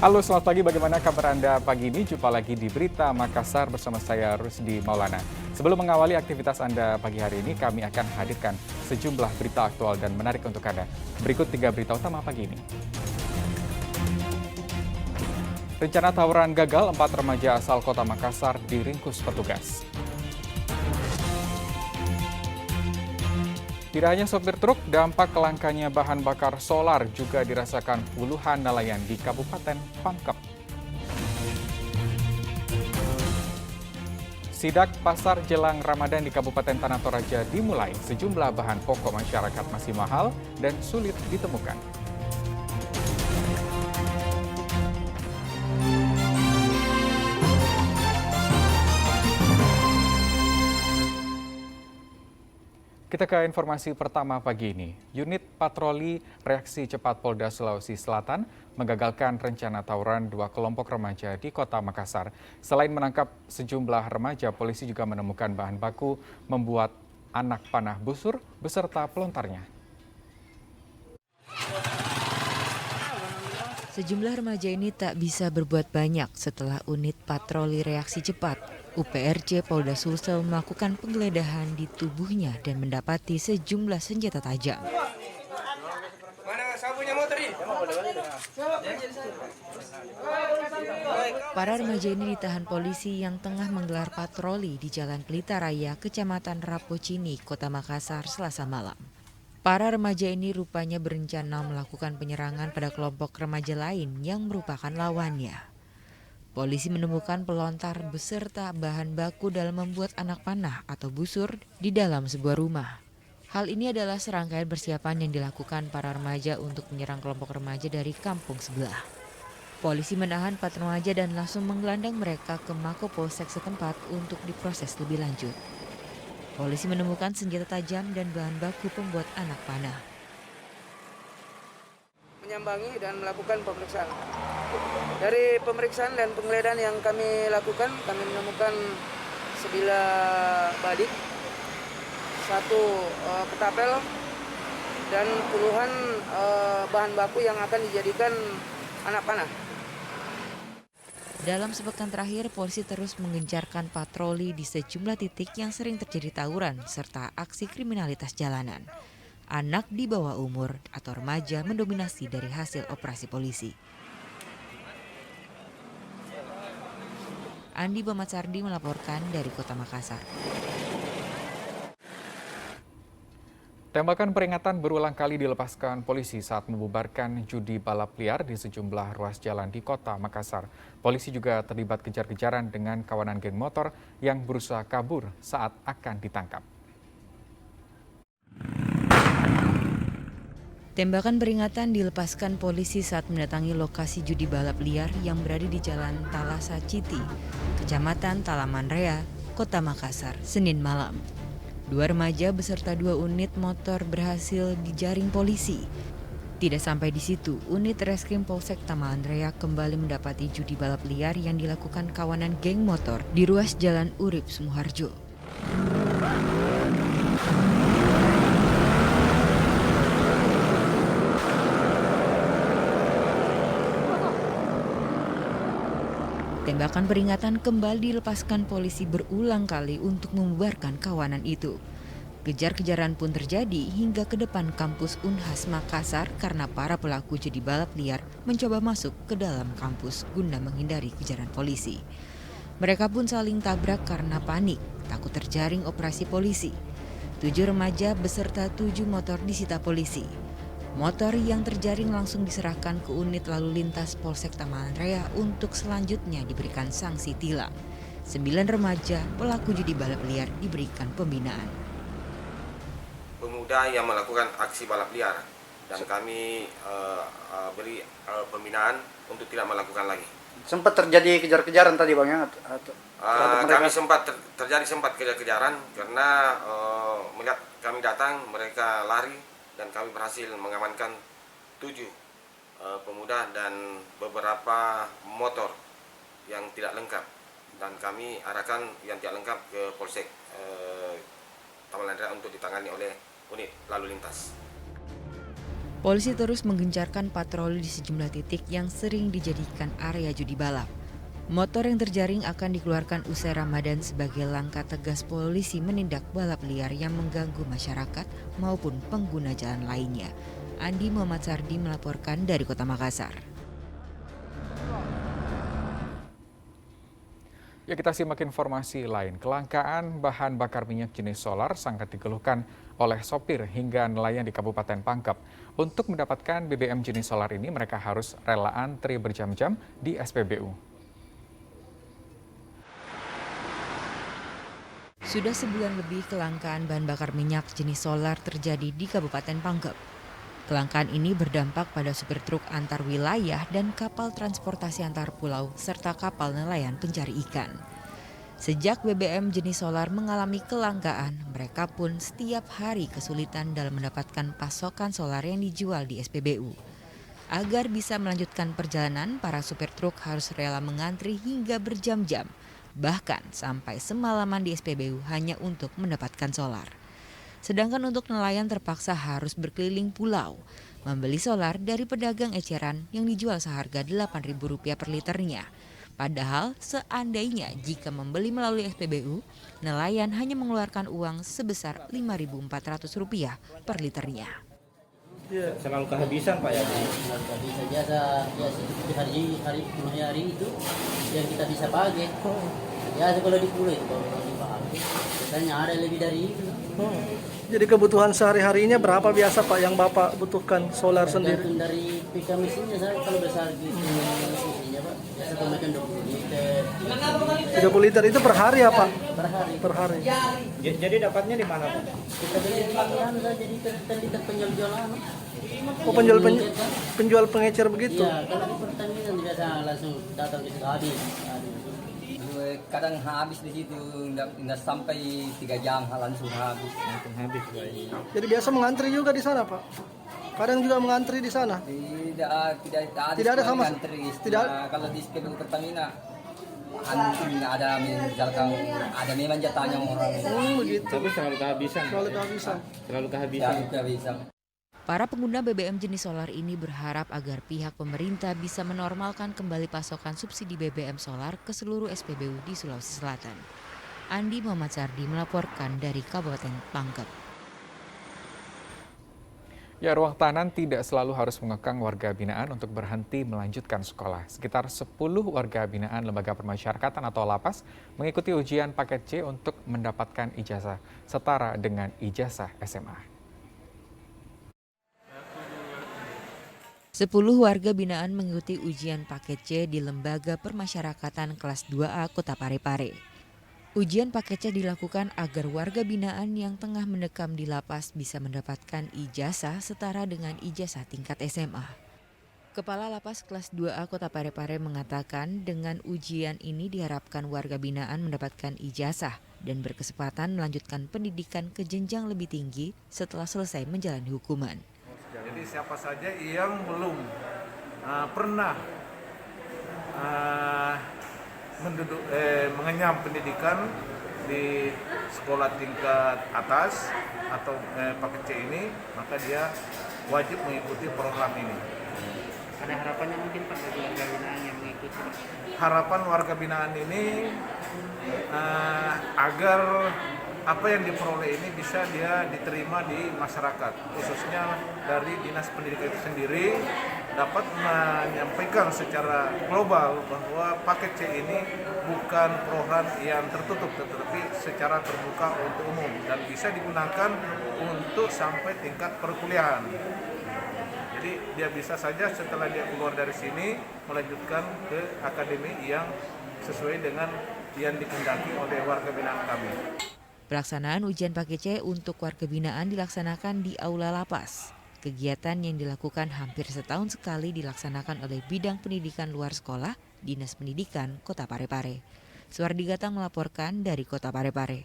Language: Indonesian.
Halo, selamat pagi. Bagaimana kabar Anda pagi ini? Jumpa lagi di Berita Makassar bersama saya Rusdi Maulana. Sebelum mengawali aktivitas Anda pagi hari ini, kami akan hadirkan sejumlah berita aktual dan menarik untuk Anda. Berikut 3 berita utama pagi ini. Rencana tawuran gagal, 4 remaja asal kota Makassar diringkus petugas. Tidak hanya sopir truk, dampak kelangkanya bahan bakar solar juga dirasakan puluhan nelayan di Kabupaten Pangkep. Sidak pasar jelang Ramadan di Kabupaten Tanah Toraja dimulai. Sejumlah bahan pokok masyarakat masih mahal dan sulit ditemukan. Kita ke informasi pertama pagi ini. Unit Patroli Reaksi Cepat Polda Sulawesi Selatan menggagalkan rencana tawuran 2 kelompok remaja di kota Makassar. Selain menangkap sejumlah remaja, polisi juga menemukan bahan baku membuat anak panah busur beserta pelontarnya. Sejumlah remaja ini tak bisa berbuat banyak setelah unit patroli reaksi cepat UPRC Polda Sulsel melakukan penggeledahan di tubuhnya dan mendapati sejumlah senjata tajam. Para remaja ini ditahan polisi yang tengah menggelar patroli di Jalan Pelita Raya, Kecamatan Rapocini, Kota Makassar, Selasa malam. Para remaja ini rupanya berencana melakukan penyerangan pada kelompok remaja lain yang merupakan lawannya. Polisi menemukan pelontar beserta bahan baku dalam membuat anak panah atau busur di dalam sebuah rumah. Hal ini adalah serangkaian persiapan yang dilakukan para remaja untuk menyerang kelompok remaja dari kampung sebelah. Polisi menahan 4 remaja dan langsung menggelandang mereka ke Mako Polsek setempat untuk diproses lebih lanjut. Polisi menemukan senjata tajam dan bahan baku pembuat anak panah. Menyambangi dan melakukan pemeriksaan. Dari pemeriksaan dan penggeledahan yang kami lakukan, kami menemukan sebilah badik, 1 ketapel, dan puluhan bahan baku yang akan dijadikan anak panah. Dalam sepekan terakhir, polisi terus menggencarkan patroli di sejumlah titik yang sering terjadi tawuran serta aksi kriminalitas jalanan. Anak di bawah umur atau remaja mendominasi dari hasil operasi polisi. Andi Bamatsardi melaporkan dari Kota Makassar. Tembakan peringatan berulang kali dilepaskan polisi saat membubarkan judi balap liar di sejumlah ruas jalan di kota Makassar. Polisi juga terlibat kejar-kejaran dengan kawanan geng motor yang berusaha kabur saat akan ditangkap. Tembakan peringatan dilepaskan polisi saat mendatangi lokasi judi balap liar yang berada di Jalan Talasa Citi, Kecamatan Talaman Rea, Kota Makassar, Senin malam. 2 remaja beserta 2 unit motor berhasil dijaring polisi. Tidak sampai di situ, unit Reskrim Polsek Tamalan Rea kembali mendapati judi balap liar yang dilakukan kawanan geng motor di ruas Jalan Urip Sumoharjo. Tembakan peringatan kembali dilepaskan polisi berulang kali untuk membubarkan kawanan itu. Kejar-kejaran pun terjadi hingga ke depan kampus Unhas Makassar karena para pelaku judi balap liar mencoba masuk ke dalam kampus guna menghindari kejaran polisi. Mereka pun saling tabrak karena panik, takut terjaring operasi polisi. 7 remaja beserta 7 motor disita polisi. Motor yang terjaring langsung diserahkan ke unit lalu lintas Polsek Tamalan Raya untuk selanjutnya diberikan sanksi tilang. 9 remaja pelaku judi balap liar diberikan pembinaan. Pemuda yang melakukan aksi balap liar dan kami beri pembinaan untuk tidak melakukan lagi. Sempat terjadi kejar-kejaran tadi Bang ya? Kami sempat terjadi kejar-kejaran karena melihat kami datang mereka lari. Dan kami berhasil mengamankan 7 pemuda dan beberapa motor yang tidak lengkap. Dan kami arahkan yang tidak lengkap ke Polsek Tamalan Rea untuk ditangani oleh unit lalu lintas. Polisi terus menggencarkan patroli di sejumlah titik yang sering dijadikan area judi balap. Motor yang terjaring akan dikeluarkan usai Ramadan sebagai langkah tegas polisi menindak balap liar yang mengganggu masyarakat maupun pengguna jalan lainnya. Andi Muhammad Sardi melaporkan dari Kota Makassar. Ya, kita simak informasi lain. Kelangkaan bahan bakar minyak jenis solar sangat dikeluhkan oleh sopir hingga nelayan di Kabupaten Pangkep. Untuk mendapatkan BBM jenis solar ini, mereka harus rela antri berjam-jam di SPBU. Sudah sebulan lebih kelangkaan bahan bakar minyak jenis solar terjadi di Kabupaten Pangkep. Kelangkaan ini berdampak pada supir truk antar wilayah dan kapal transportasi antar pulau serta kapal nelayan pencari ikan. Sejak BBM jenis solar mengalami kelangkaan, mereka pun setiap hari kesulitan dalam mendapatkan pasokan solar yang dijual di SPBU. Agar bisa melanjutkan perjalanan, para supir truk harus rela mengantri hingga berjam-jam, bahkan sampai semalaman di SPBU hanya untuk mendapatkan solar. Sedangkan untuk nelayan terpaksa harus berkeliling pulau, membeli solar dari pedagang eceran yang dijual seharga Rp8.000 per liternya. Padahal seandainya jika membeli melalui SPBU, nelayan hanya mengeluarkan uang sebesar Rp5.400 per liternya. Ya, selalu kehabisan Pak ya. Selalu kehabisan biasa seperti hari itu yang kita bisa pakai. Biasa kalau di pulau itu kalau dipakai, biasanya ada lebih dari itu. Jadi kebutuhan sehari-harinya berapa biasa Pak yang Bapak butuhkan solar sendiri? Tergantung dari pika mesinnya, saya kalau besar gitu mesinnya Pak, biasa pemakaian 20 liter. 30 liter itu per hari ya Pak? Per hari. Per hari. Jadi dapatnya di mana Pak? Kita beli di anu saja di kita penjual anu. Oh, penjual pengecer begitu? Iya, kalau di pertanian biasa langsung datang di situ habis. Kadang habis di situ, nggak sampai 3 jam langsung habis. Jadi biasa mengantri juga di sana Pak? Kadang juga mengantri di sana? Tidak ada sama antri. Kalau di SPBU Pertamina antri ada menjalankan, ada memang jatahnya orang. Begitu. Tapi selalu kehabisan. Selalu kehabisan. Para pengguna BBM jenis solar ini berharap agar pihak pemerintah bisa menormalkan kembali pasokan subsidi BBM solar ke seluruh SPBU di Sulawesi Selatan. Andi Muhammad Sardi melaporkan dari Kabupaten Pangkep. Ya, ruang tahanan tidak selalu harus mengekang warga binaan untuk berhenti melanjutkan sekolah. Sekitar 10 warga binaan Lembaga Permasyarakatan atau Lapas mengikuti ujian paket C untuk mendapatkan ijazah setara dengan ijazah SMA. 10 warga binaan mengikuti ujian paket C di Lembaga Permasyarakatan kelas 2A Kota Parepare. Ujian paket C dilakukan agar warga binaan yang tengah mendekam di lapas bisa mendapatkan ijazah setara dengan ijazah tingkat SMA. Kepala Lapas kelas 2A Kota Parepare mengatakan dengan ujian ini diharapkan warga binaan mendapatkan ijazah dan berkesempatan melanjutkan pendidikan ke jenjang lebih tinggi setelah selesai menjalani hukuman. Jadi siapa saja yang belum pernah mengenyam pendidikan di sekolah tingkat atas atau paket C ini, maka dia wajib mengikuti program ini. Ada harapannya mungkin Pak bagi warga binaan yang mengikuti? Harapan warga binaan ini agar apa yang diperoleh ini bisa dia diterima di masyarakat, khususnya dari Dinas Pendidikan itu sendiri dapat menyampaikan secara global bahwa paket C ini bukan program yang tertutup, tetapi secara terbuka untuk umum dan bisa digunakan untuk sampai tingkat perkuliahan. Jadi dia bisa saja setelah dia keluar dari sini melanjutkan ke akademi yang sesuai dengan yang dikehendaki oleh warga binaan kami. Pelaksanaan ujian paket C untuk warga binaan dilaksanakan di Aula Lapas. Kegiatan yang dilakukan hampir setahun sekali dilaksanakan oleh Bidang Pendidikan Luar Sekolah, Dinas Pendidikan Kota Parepare. Suardi Gatang melaporkan dari Kota Parepare.